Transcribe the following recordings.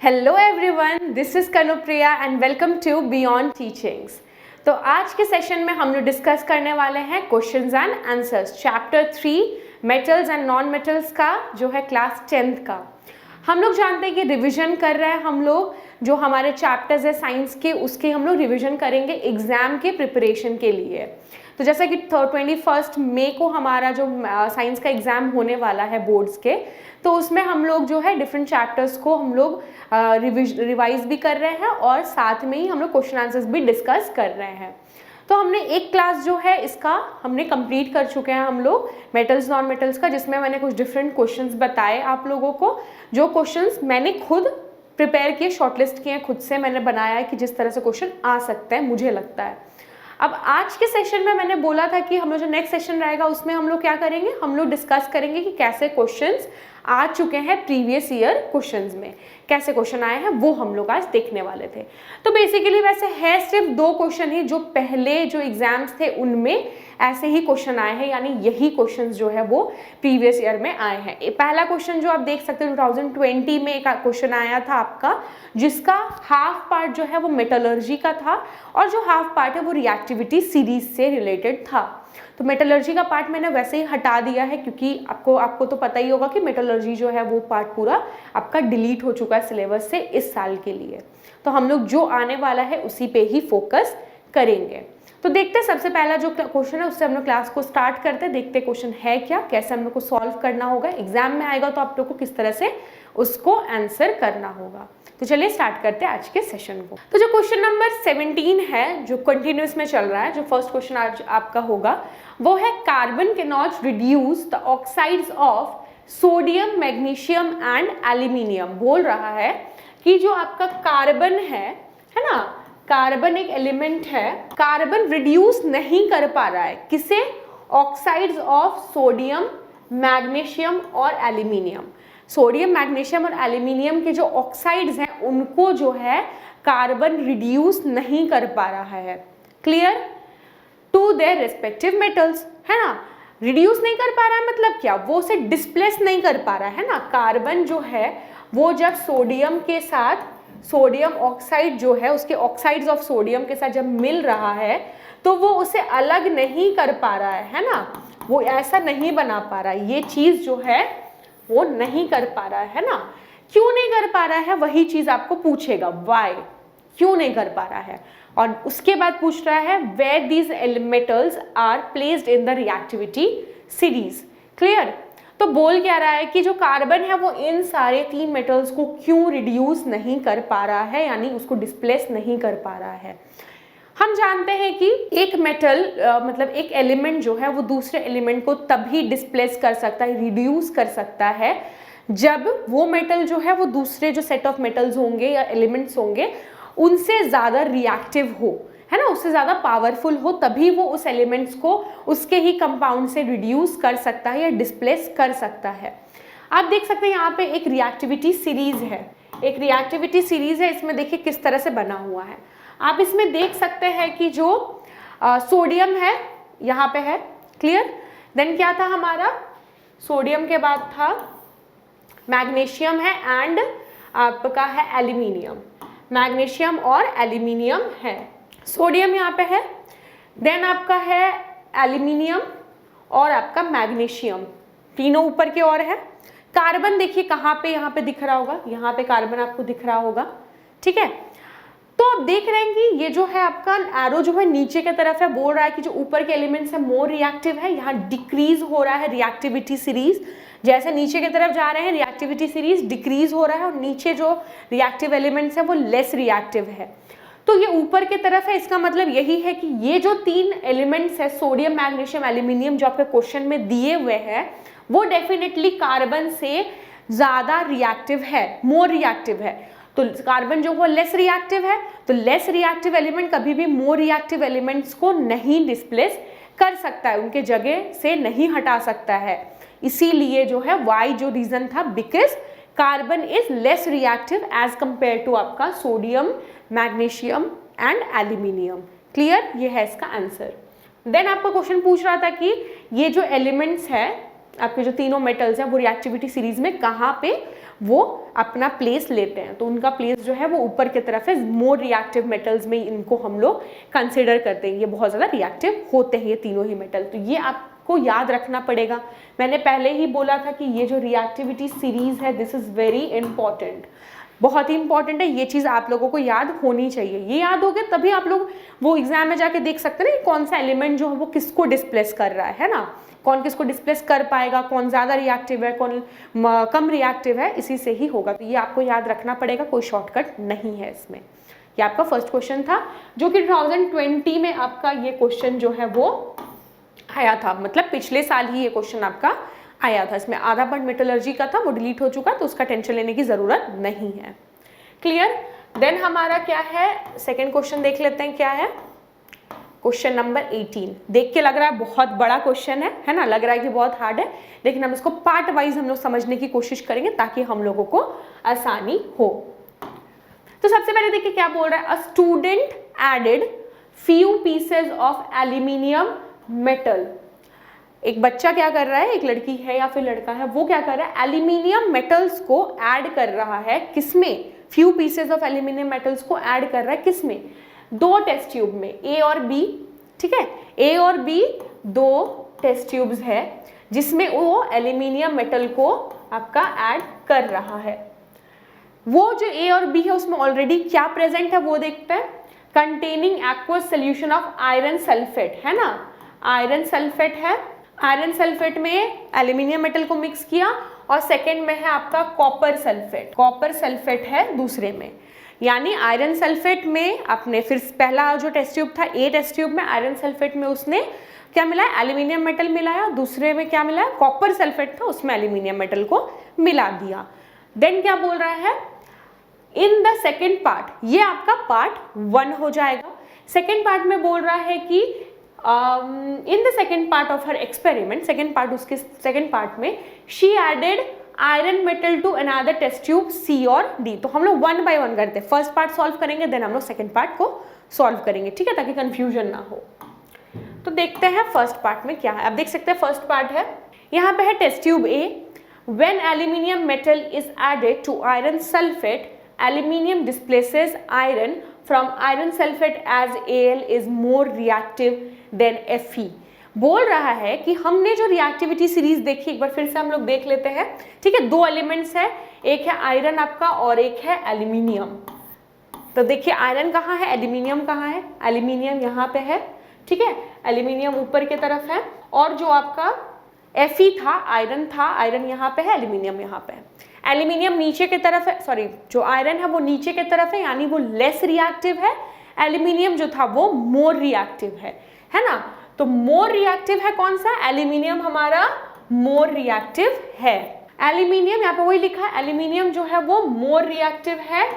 Hello everyone, this is Kanupriya and welcome to Beyond Teachings. तो आज के सेशन में हम लोग डिस्कस करने वाले हैं questions and answers chapter 3 metals and non metals का, जो है क्लास 10th का। हम लोग जानते हैं कि रिवीजन कर रहे हैं हम लोग, जो हमारे चैप्टर्स है साइंस के उसके हम लोग रिवीजन करेंगे एग्जाम के प्रिपरेशन के लिए। तो जैसा कि 21 मई को हमारा जो साइंस का एग्जाम होने वाला है बोर्ड्स के, तो उसमें हम लोग जो है डिफरेंट चैप्टर्स को हम लोग रिवाइज भी कर रहे हैं और साथ में ही हम लोग क्वेश्चन आंसर्स भी डिस्कस कर रहे हैं। तो हमने एक क्लास जो है इसका हमने कंप्लीट कर चुके हैं हम लोग मेटल्स नॉन मेटल्स का, जिसमें मैंने कुछ डिफरेंट क्वेश्चंस बताए आप लोगों को, जो क्वेश्चंस मैंने खुद प्रिपेयर किए, शॉर्टलिस्ट किए, खुद से मैंने बनाया है कि जिस तरह से क्वेश्चन आ सकते हैं मुझे लगता है। अब आज के सेशन में मैंने बोला था कि हम लोग जो नेक्स्ट सेशन रहेगा उसमें हम लोग क्या करेंगे, हम लोग डिस्कस करेंगे कि कैसे क्वेश्चंस आ चुके हैं प्रीवियस ईयर क्वेश्चंस में, कैसे क्वेश्चन आए हैं वो हम लोग आज देखने वाले थे। तो बेसिकली वैसे है सिर्फ 2 क्वेश्चन ही जो पहले जो एग्जाम्स थे उनमें ऐसे ही क्वेश्चन आए हैं, यानी यही क्वेश्चंस जो है वो प्रीवियस ईयर में आए हैं। पहला क्वेश्चन जो आप देख सकते हैं 2020 में एक क्वेश्चन आया था आपका, जिसका हाफ पार्ट जो है वो मेटलर्जी का था और जो हाफ पार्ट है वो रिएक्टिविटी सीरीज से रिलेटेड था। तो मेटलर्जी का पार्ट मैंने वैसे ही हटा दिया है, क्योंकि आपको तो पता ही होगा कि मेटलर्जी जो है वो पार्ट पूरा आपका डिलीट हो चुका है सिलेबस से इस साल के लिए। तो हम लोग जो आने वाला है उसी पे ही फोकस करेंगे। तो देखते हैं सबसे पहला जो क्वेश्चन है उससे हम लोग क्लास को स्टार्ट करते हैं। देखते हैं क्वेश्चन है क्या, कैसे हम लोग को सॉल्व करना होगा, एग्जाम में आएगा तो आप लोग को किस तरह से उसको आंसर करना होगा। तो चलिए स्टार्ट करते हैं आज के सेशन को। तो जो क्वेश्चन नंबर 17 है जो कंटिन्यूस में चल रहा है, जो फर्स्ट क्वेश्चन आज आपका होगा वो है carbon can not reduce the oxides of sodium, magnesium and aluminium. बोल रहा है कि जो आपका कार्बन है ना, कार्बन एक एलिमेंट है, कार्बन रिड्यूस नहीं कर पा रहा है किसे, ऑक्साइड्स ऑफ सोडियम, मैग्नीशियम और एल्यूमिनियम। सोडियम, मैग्नीशियम और एल्यूमिनियम के जो ऑक्साइड्स हैं उनको जो है कार्बन रिड्यूस नहीं कर पा रहा है, clear, to their respective metals, है ना। रिड्यूस नहीं कर पा रहा है मतलब क्या, वो उसे डिस्प्लेस नहीं कर पा रहा है ना। कार्बन जो है वो जब सोडियम के साथ, सोडियम ऑक्साइड जो है उसके ऑक्साइड्स ऑफ सोडियम के साथ जब मिल रहा है तो वो उसे अलग नहीं कर पा रहा है ना, वो ऐसा नहीं बना पा रहा है, ये चीज जो है वो नहीं कर पा रहा है ना। क्यों नहीं कर पा रहा है, वही चीज आपको पूछेगा, व्हाई, क्यों नहीं कर पा रहा है। और उसके बाद पूछ रहा है where these metals are placed in the reactivity series, clear. तो बोल क्या रहा है कि जो कार्बन है वो इन सारे 3 मेटल्स को क्यों रिड्यूस नहीं कर पा रहा है, यानी उसको डिस्प्लेस नहीं कर पा रहा है। हम जानते हैं कि एक मेटल मतलब एक एलिमेंट जो है वो दूसरे एलिमेंट को तभी डिस्प्लेस कर सकता है, रिड्यूस कर सकता है, जब वो मेटल जो है वो दूसरे जो सेट ऑफ मेटल्स होंगे या एलिमेंट्स होंगे उनसे ज़्यादा रिएक्टिव हो, है ना, उससे ज़्यादा पावरफुल हो, तभी वो उस एलिमेंट्स को उसके ही कंपाउंड से रिड्यूस कर सकता है या डिस्प्लेस कर सकता है। आप देख सकते हैं यहाँ पे एक रिएक्टिविटी सीरीज है, एक रिएक्टिविटी सीरीज है, इसमें देखिए किस तरह से बना हुआ है। आप इसमें देख सकते हैं कि जो सोडियम है यहाँ पे है, क्लियर, देन क्या था हमारा, सोडियम के बाद था मैग्नीशियम है एंड आपका है एल्यूमिनियम, मैग्नीशियम और एल्यूमिनियम है, सोडियम यहाँ पे है, देन आपका है एल्यूमिनियम और आपका मैग्नीशियम, तीनों ऊपर की ओर है। कार्बन देखिए कहाँ पे, यहाँ पे दिख रहा होगा, यहाँ पे कार्बन आपको दिख रहा होगा, ठीक है। तो आप देख रहे हैं कि ये जो है आपका एरो जो है नीचे की तरफ है, बोल रहा है कि जो ऊपर के एलिमेंट्स है मोर रिएक्टिव है, यहाँ डिक्रीज हो रहा है रिएक्टिविटी सीरीज, जैसे नीचे की तरफ जा रहे हैं रिएक्टिविटी सीरीज डिक्रीज हो रहा है और नीचे जो रिएक्टिव एलिमेंट्स है वो लेस रिएक्टिव है। तो ये ऊपर की तरफ है, इसका मतलब यही है कि ये जो 3 एलिमेंट्स है सोडियम, मैग्नीशियम, एल्यूमिनियम जो आपके क्वेश्चन में दिए हुए हैं वो डेफिनेटली कार्बन से ज्यादा रिएक्टिव है, मोर रिएक्टिव है। तो कार्बन जो वो लेस रिएक्टिव है, तो लेस रिएक्टिव एलिमेंट कभी भी मोर रिएक्टिव एलिमेंट्स को नहीं डिस्प्लेस कर सकता है, उनके जगह से नहीं हटा सकता है। इसीलिए जो है वाई जो रीजन था, because carbon is less reactive as compare to आपका sodium, magnesium and aluminium, clear, ये है इसका आंसर। देन आपका क्वेश्चन पूछ रहा था कि ये जो एलिमेंट्स है आपके जो तीनों मेटल्स हैं वो रिएक्टिविटी सीरीज में कहाँ पे वो अपना प्लेस लेते हैं, तो उनका प्लेस जो है वो ऊपर की तरफ है। मोर रिएक्टिव मेटल्स में इनको हम लोग कंसिडर करते हैं, ये बहुत ज़्यादा रिएक्टिव होते हैं ये तीनों ही मेटल। तो ये आपको याद रखना पड़ेगा। मैंने पहले ही बोला था कि ये जो रिएक्टिविटी सीरीज है दिस इज़ वेरी इंपॉर्टेंट, बहुत ही इंपॉर्टेंट है। ये चीज़ आप लोगों को याद होनी चाहिए। ये याद हो गया तभी आप लोग वो एग्जाम में जाके देख सकते हैं ना कि कौन सा एलिमेंट जो है वो किसको डिस्प्लेस कर रहा है ना, कौन किसको डिस्प्लेस कर पाएगा, कौन ज़्यादा रिएक्टिव है, कौन कम रिएक्टिव है, इसी से ही होगा। तो ये आपको याद रखना पड़ेगा, कोई शॉर्टकट नहीं है इसमें। ये आपका फर्स्ट क्वेश्चन था जो कि 2020 में आपका ये क्वेश्चन जो है वो आया था, मतलब पिछले साल ही ये क्वेश्चन आपका आया था। इसमें आधा पार्ट मेटलर्जी का था, वो डिलीट हो चुका, तो उसका टेंशन लेने की ज़रूरत नहीं है। क्लियर। देन हमारा क्या है, सेकेंड क्वेश्चन देख लेते हैं क्या है। क्वेश्चन नंबर 18 देख के लग रहा है बहुत बड़ा क्वेश्चन है ना, लग रहा है कि बहुत हार्ड है, लेकिन हम इसको पार्ट वाइज हम लोग समझने की कोशिश करेंगे ताकि हम लोगों को आसानी हो। तो सबसे पहले देखिए क्या बोल रहा है, a student added few pieces of aluminium metal. एक बच्चा क्या कर रहा है, एक लड़की है या फिर लड़का है, वो क्या कर रहा है, एल्यूमिनियम मेटल्स को ऐड कर रहा है। किसमें, few pieces of aluminium metals को ऐड कर रहा है किसमें, दो टेस्ट ट्यूब में, ए और बी। ठीक है, ए और बी दो टेस्ट ट्यूब्स है जिसमें वो एल्यूमिनियम मेटल को आपका ऐड कर रहा है। वो जो ए और बी है उसमें ऑलरेडी क्या प्रेजेंट है वो देखते हैं, containing aqueous solution of iron sulphate, है ना, आयरन सल्फेट है। आयरन सल्फेट में एल्यूमिनियम मेटल को मिक्स किया, और सेकेंड में है आपका कॉपर सल्फेट, कॉपर सल्फेट है दूसरे में। यानी आयरन सल्फेट में आपने फिर पहला जो टेस्ट ट्यूब था, ए टेस्ट ट्यूब में आयरन सल्फेट में उसने क्या मिलाया, एल्यूमिनियम मेटल मिलाया, दूसरे में क्या मिलाया, कॉपर सल्फेट था उसमें एल्यूमिनियम मेटल को मिला दिया। देन क्या बोल रहा है, इन द सेकेंड पार्ट, ये आपका पार्ट 1 हो जाएगा। सेकेंड पार्ट में बोल रहा है कि in the second part of her experiment, second part उसके सेकेंड पार्ट में, she added iron metal to another test tube C और डी। तो हम लोग 1 बाय 1 करते हैं, फर्स्ट पार्ट सॉल्व करेंगे देन हम लोग सेकेंड पार्ट को सॉल्व करेंगे, ठीक है, ताकि कंफ्यूजन ना हो। तो देखते हैं फर्स्ट पार्ट में क्या है। आप देख सकते हैं फर्स्ट पार्ट है, यहाँ पे है test tube A, when aluminium metal is added to iron sulphate, aluminium displaces iron from iron sulphate as Al is more reactive than Fe। बोल रहा है कि हमने जो रिएक्टिविटी सीरीज देखी, एक बार फिर से हम लोग देख लेते हैं, ठीक है। दो एलिमेंट्स है, एक है आयरन आपका और एक है एल्यूमिनियम। तो देखिए आयरन कहाँ है, एल्यूमिनियम कहाँ है, एल्यूमिनियम यहाँ पे है, ठीक है, एल्यूमिनियम ऊपर की तरफ है, और जो आपका Fe था, आयरन था, आयरन यहाँ पे है, एल्यूमिनियम यहाँ पे है। एल्यूमिनियम नीचे की तरफ है, सॉरी जो आयरन है वो नीचे की तरफ है, यानी वो लेस रिएक्टिव है। एल्यूमिनियम जो था वो मोर रिएक्टिव है ना। तो मोर रिएक्टिव है कौन सा, एल्यूमिनियम हमारा मोर रिएक्टिव है। एल्यूमिनियम यहाँ पे वही लिखा है, एल्यूमिनियम जो है वो मोर रिएक्टिव है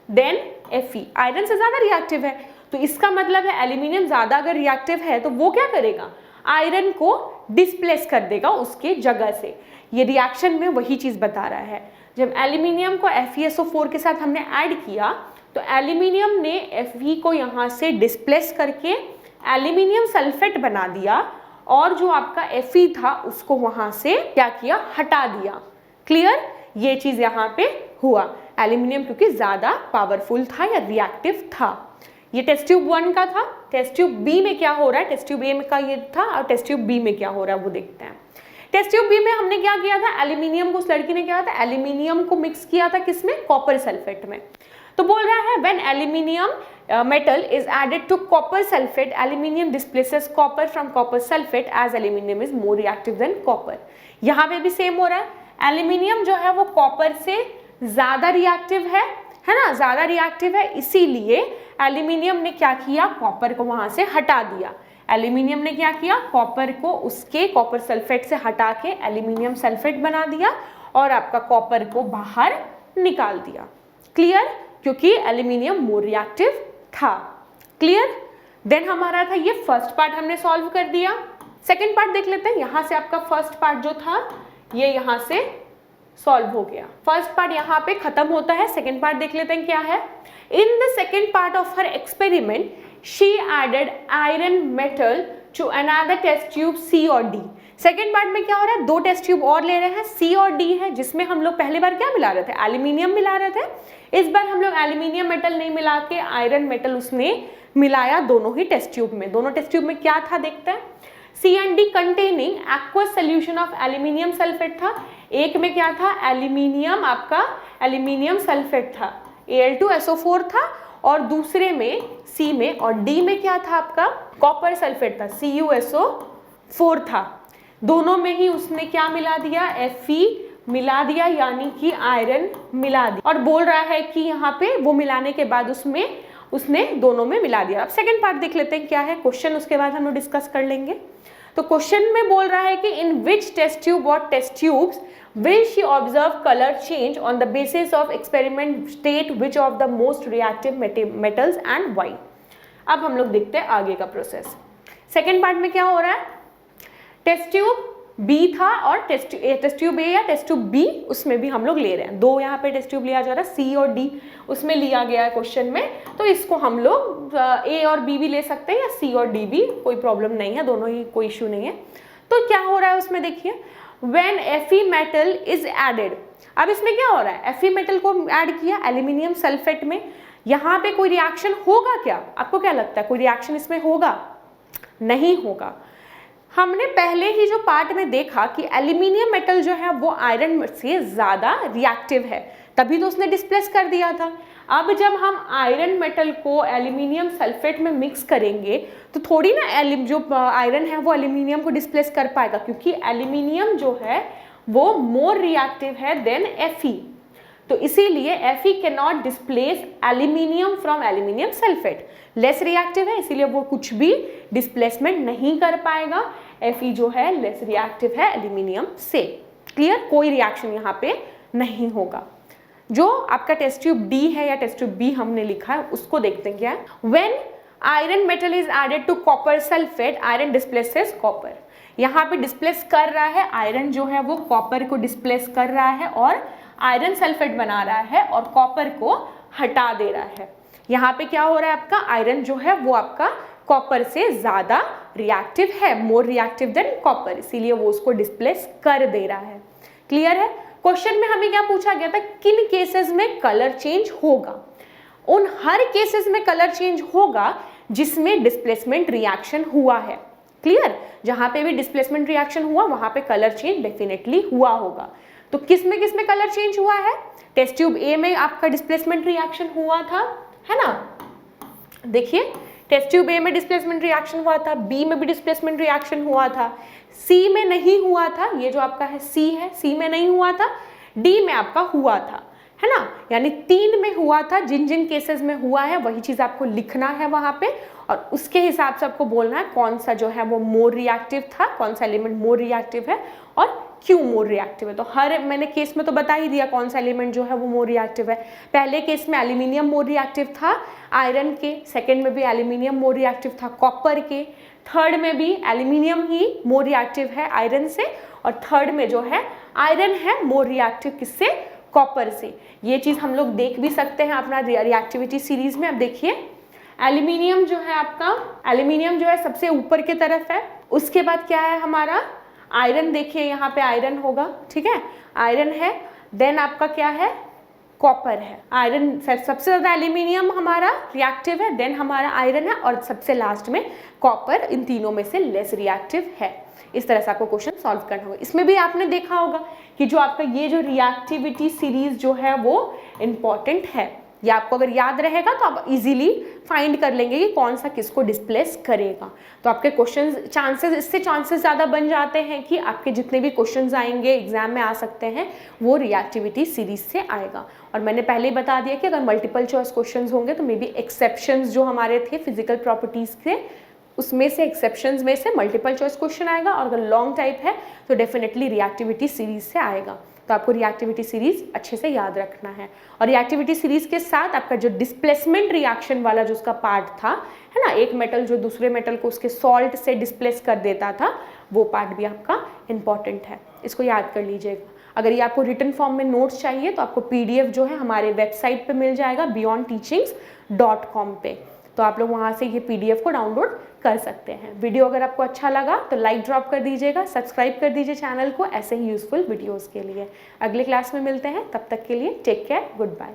देन Fe। आयरन से ज्यादा रिएक्टिव है, तो इसका मतलब है एल्यूमिनियम ज्यादा अगर रिएक्टिव है तो वो क्या करेगा, आयरन को डिस्प्लेस कर देगा उसके जगह से। ये रिएक्शन में वही चीज बता रहा है। जब एल्यूमिनियम को FeSO4 के साथ हमने ऐड किया तो एल्यूमिनियम ने Fe को यहाँ से डिस्प्लेस करके एल्यूमिनियम सल्फेट बना दिया, और जो आपका Fe था उसको वहाँ से क्या किया, हटा दिया। क्लियर, ये चीज यहाँ पे हुआ। एल्यूमिनियम क्योंकि ज्यादा पावरफुल था या रिएक्टिव था। ये टेस्ट ट्यूब 1 का था। टेस्ट ट्यूब बी में क्या हो रहा है, टेस्ट ट्यूब ए का ये था, और टेस्ट ट्यूब बी में क्या हो रहा है वो देखते हैं। टेस्ट ट्यूब बी में हमने क्या किया था, एल्यूमिनियम को, उस लड़की ने क्या था, एल्यूमिनियम को मिक्स किया था किसमें, कॉपर सल्फेट में। तो बोल रहा है when aluminium metal is added to copper sulphate, aluminium displaces copper from copper sulphate as aluminium is more reactive than copper. यहाँ पे भी सेम हो रहा है, एल्यूमिनियम जो है वो कॉपर से ज्यादा रिएक्टिव है ना, ज्यादा रिएक्टिव है, इसीलिए एल्यूमिनियम ने क्या किया, कॉपर को वहां से हटा दिया। एल्यूमिनियम ने क्या किया, कॉपर को उसके कॉपर सल्फेट से हटा के एल्यूमिनियम सल्फेट बना दिया और आपका कॉपर को बाहर निकाल दिया। क्लियर, क्योंकि एल्यूमिनियम मोर रिएक्टिव था। क्लियर, देन हमारा था ये फर्स्ट पार्ट हमने सॉल्व कर दिया। सेकेंड पार्ट देख लेते हैं। यहाँ से आपका फर्स्ट पार्ट जो था ये यहाँ से सॉल्व हो गया। फर्स्ट पार्ट यहाँ पे खत्म होता है। सेकेंड पार्ट देख लेते हैं क्या है। In the second part of her experiment she added iron metal to another test tube C और डी। सेकेंड पार्ट में क्या हो रहा है, 2 टेस्ट ट्यूब और ले रहे हैं, C और D है, जिसमें हम लोग पहली बार क्या मिला रहे थे, एल्यूमिनियम मिला रहे थे। इस बार हम लोग एल्यूमिनियम मेटल नहीं मिला के आयरन मेटल उसने मिलाया दोनों ही टेस्ट ट्यूब में। दोनों टेस्ट ट्यूब में क्या था देखते हैं। C and D containing aqueous solution of aluminium sulphate था। एक में क्या था, एल्यूमिनियम, आपका एल्यूमिनियम सल्फेट था, Al2SO4 था, और दूसरे में C में और D में क्या था आपका, कॉपर सल्फेट था, CuSO4 था। दोनों में ही उसने क्या मिला दिया, Fe मिला दिया, यानी कि आयरन मिला दिया, और बोल रहा है कि यहाँ पे वो मिलाने के बाद उसने दोनों में मिला दिया। अब सेकंड पार्ट देख लेते हैं क्या है क्वेश्चन, उसके बाद हम लोग डिस्कस कर लेंगे। तो क्वेश्चन में बोल रहा है कि इन विच टेस्ट ट्यूब और test tubes will she observe color change on the basis of experiment state which of the most reactive metals and why। अब हम लोग देखते हैं आगे का प्रोसेस। सेकेंड पार्ट में क्या हो रहा है, टेस्ट ट्यूब B था और टेस्ट ट्यूब A या टेस्ट ट्यूब B, उसमें भी हम लोग ले रहे हैं, 2 यहाँ पे टेस्ट ट्यूब लिया जा रहा है, C और D उसमें लिया गया है क्वेश्चन में। तो इसको हम लोग A और B भी ले सकते हैं या C और D भी, कोई प्रॉब्लम नहीं है, दोनों ही कोई इशू नहीं है। तो क्या हो रहा है उसमें देखिए, When Fe metal is added, अब इसमें क्या हो रहा है, Fe metal को ऐड किया एल्यूमिनियम सल्फेट में, यहाँ पे कोई रिएक्शन होगा क्या, आपको क्या लगता है कोई रिएक्शन इसमें होगा, नहीं होगा। हमने पहले ही जो पार्ट में देखा कि एल्यूमिनियम मेटल जो है वो आयरन से ज़्यादा रिएक्टिव है, तभी तो उसने डिस्प्लेस कर दिया था। अब जब हम आयरन मेटल को एल्यूमिनियम सल्फेट में मिक्स करेंगे तो थोड़ी ना जो आयरन है वो एल्यूमिनियम को डिस्प्लेस कर पाएगा, क्योंकि एल्यूमिनियम जो है वो मोर रिएक्टिव है देन Fe। तो इसीलिए Fe can not displace aluminium from aluminium sulphate, less reactive है, इसीलिए वो कुछ भी डिस्प्लेसमेंट नहीं कर पाएगा। Fe जो है लेस रिएक्टिव है एल्यूमिनियम से। क्लियर, कोई रिएक्शन यहाँ पे नहीं होगा। जो आपका टेस्ट ट्यूब D है या टेस्ट ट्यूब B हमने लिखा है उसको देखते हैं क्या है। When iron metal is added to copper sulphate, iron displaces copper. यहाँ पे डिस्प्लेस कर रहा है, आयरन जो है वो कॉपर को डिस्प्लेस कर रहा है और आयरन सल्फेट बना रहा है और कॉपर को हटा दे रहा है। यहाँ पे क्या हो रहा है, आपका आयरन जो है वो आपका कॉपर से ज़्यादा रिएक्टिव है, मोर रिएक्टिव देन कॉपर, इसीलिए वो उसको डिस्प्लेस कर दे रहा है। क्लियर है। क्वेश्चन में हमें क्या पूछा गया था, किन केसेस में कलर चेंज होगा। उन हर केसेस में कलर चेंज होगा जिसमें डिस्प्लेसमेंट रिएक्शन हुआ है। क्लियर, जहां पे भी डिस्प्लेसमेंट रिएक्शन हुआ वहां पे कलर चेंज डेफिनेटली हुआ होगा। तो किस में कलर चेंज हुआ है, टेस्ट ट्यूब ए में आपका डिस्प्लेसमेंट रिएक्शन हुआ था, है ना। देखिए टेस्ट ट्यूब ए में डिस्प्लेसमेंट रिएक्शन हुआ था, बी में भी डिस्प्लेसमेंट रिएक्शन हुआ था, सी में नहीं हुआ था, ये जो आपका है सी है, सी में नहीं हुआ था, डी में आपका हुआ था, है ना। यानी 3 में हुआ था, जिन जिन केसेस में हुआ है वही चीज़ आपको लिखना है वहाँ पे, और उसके हिसाब से आपको बोलना है कौन सा जो है वो मोर रिएक्टिव था, कौन सा एलिमेंट मोर रिएक्टिव है और क्यों मोर रिएक्टिव है। तो हर मैंने केस में तो बता ही दिया कौन सा एलिमेंट जो है वो मोर रिएक्टिव है। पहले केस में एल्यूमिनियम मोर रिएक्टिव था आयरन के, सेकेंड में भी एल्यूमिनियम मोर रिएक्टिव था कॉपर के, थर्ड में भी एल्यूमिनियम ही मोर रिएक्टिव है आयरन से, और थर्ड में जो है आयरन है मोर रिएक्टिव किससे, कॉपर से। ये चीज़ हम लोग देख भी सकते हैं अपना रिएक्टिविटी सीरीज में। अब देखिए एल्यूमिनियम जो है आपका, एल्यूमिनियम जो है सबसे ऊपर की तरफ है, उसके बाद क्या है हमारा आयरन, देखिए यहाँ पे आयरन होगा, ठीक है, आयरन है, देन आपका क्या है कॉपर है। आयरन सबसे ज़्यादा एल्यूमिनियम हमारा रिएक्टिव है, देन हमारा आयरन है, और सबसे लास्ट में कॉपर, इन तीनों में से लेस रिएक्टिव है। इस तरह से आपको क्वेश्चन सॉल्व करना होगा। इसमें भी आपने देखा होगा कि जो आपका ये जो रिएक्टिविटी सीरीज जो है वो इम्पॉर्टेंट है, या आपको अगर याद रहेगा तो आप इजीली फाइंड कर लेंगे कि कौन सा किसको डिस्प्लेस करेगा। तो आपके क्वेश्चन चांसेस, इससे चांसेस ज़्यादा बन जाते हैं कि आपके जितने भी क्वेश्चंस आएंगे एग्जाम में आ सकते हैं वो रिएक्टिविटी सीरीज से आएगा। और मैंने पहले ही बता दिया कि अगर मल्टीपल चॉइस क्वेश्चंस होंगे तो मे बी एक्सेप्शंस जो हमारे थे फिजिकल प्रॉपर्टीज़ के, उसमें से एक्सेप्शंस में से मल्टीपल चॉइस क्वेश्चन आएगा, और अगर लॉन्ग टाइप है तो डेफिनेटली रिएक्टिविटी सीरीज से आएगा। तो आपको रिएक्टिविटी सीरीज अच्छे से याद रखना है। और रिएक्टिविटी सीरीज के साथ आपका जो डिस्प्लेसमेंट रिएक्शन वाला जो उसका पार्ट था, है ना, एक मेटल जो दूसरे मेटल को उसके सॉल्ट से डिस्प्लेस कर देता था, वो पार्ट भी आपका इंपॉर्टेंट है, इसको याद कर लीजिएगा। अगर ये आपको रिटन फॉर्म में नोट्स चाहिए तो आपको PDF जो है हमारे वेबसाइट पे मिल जाएगा beyondteachings.com पे। तो आप लोग वहाँ से ये PDF को डाउनलोड कर सकते हैं। वीडियो अगर आपको अच्छा लगा तो लाइक ड्रॉप कर दीजिएगा, सब्सक्राइब कर दीजिए चैनल को ऐसे ही यूजफुल वीडियोज़ के लिए। अगले क्लास में मिलते हैं, तब तक के लिए टेक केयर, गुड बाय।